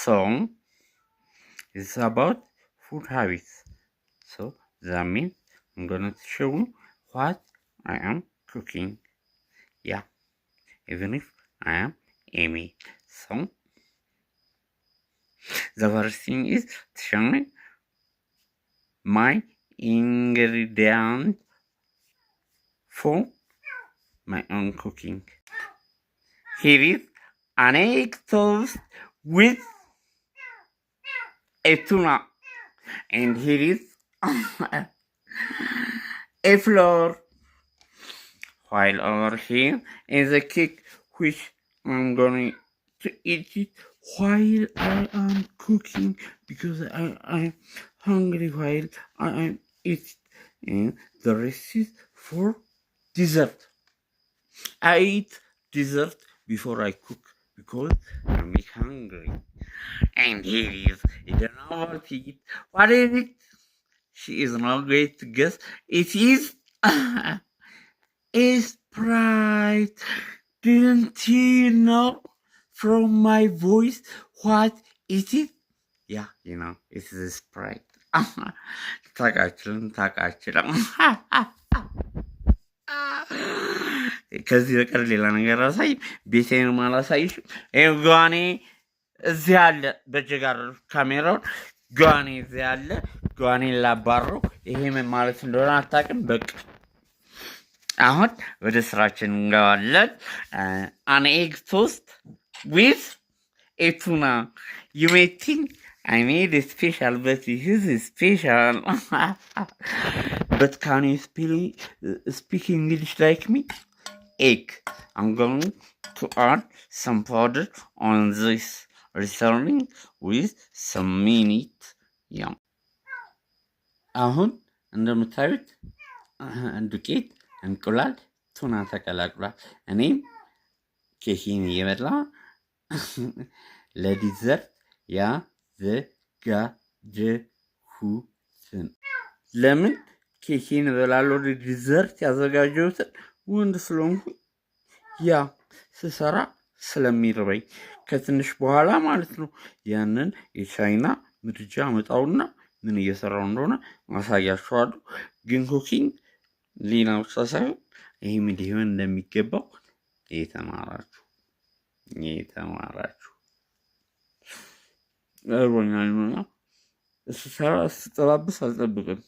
song is about food habits. So that means I'm gonna show you what I am cooking. Yeah, even if I am Amy. So the first thing is to show me my ingredient for my own cooking. Here is an egg toast with a tuna, and here is a flour. While over here is a cake which I'm going to eat it while I am cooking because I'm hungry while I am eating. And the rest is for dessert. I eat dessert before I cook because I'm hungry. And here is, I don't know what it. What is it? She is not going to guess. It is a Sprite. Didn't you know from my voice what it is? Yeah, you know, it is a Sprite. ታውቃችልም ከዚህ በቀር ሌላ ነገር አሳይ ቤቴን ማላሳይሽ። ጓኔ እዚህ አለ በጀጋር ካሜራውን ጓኔ እዚህ አለ። ጓኔን ላባረው። ይሄ ምን ማለት እንደሆነ አታውቅም። በቃ አሁን ወደ ስራችን እንገባለን። an egg toast with a tuna. You may think I made it special, but it is special. But can you speak English like me? Egg. I'm going to add some powder on this, returning with some minute. Yum. አሁን እንደምታዩት ዱቄት እንቁላል ቱና ተቀላቅሏል። እኔም ኬኪን እየበላ ለዲዘርት ያዘጋጀሁትን። ለምን ኬኪን እበላለሁ? ለዲዘርት ያዘጋጀሁትን ወንድ ስለሆንኩ ያ ስሰራ ስለሚርበኝ ከትንሽ በኋላ ማለት ነው ያንን የቻይና ምድጃ አመጣውና ምን እየሰራው እንደሆነ ማሳያችኋለሁ። ግን ኩኪንግ ሌላ ብቻ ሳይሆን ይህም እንዲሆን እንደሚገባው የተማራችሁ እርቦኛልና ስሰራ ስጠባብስ አልጠብቅም።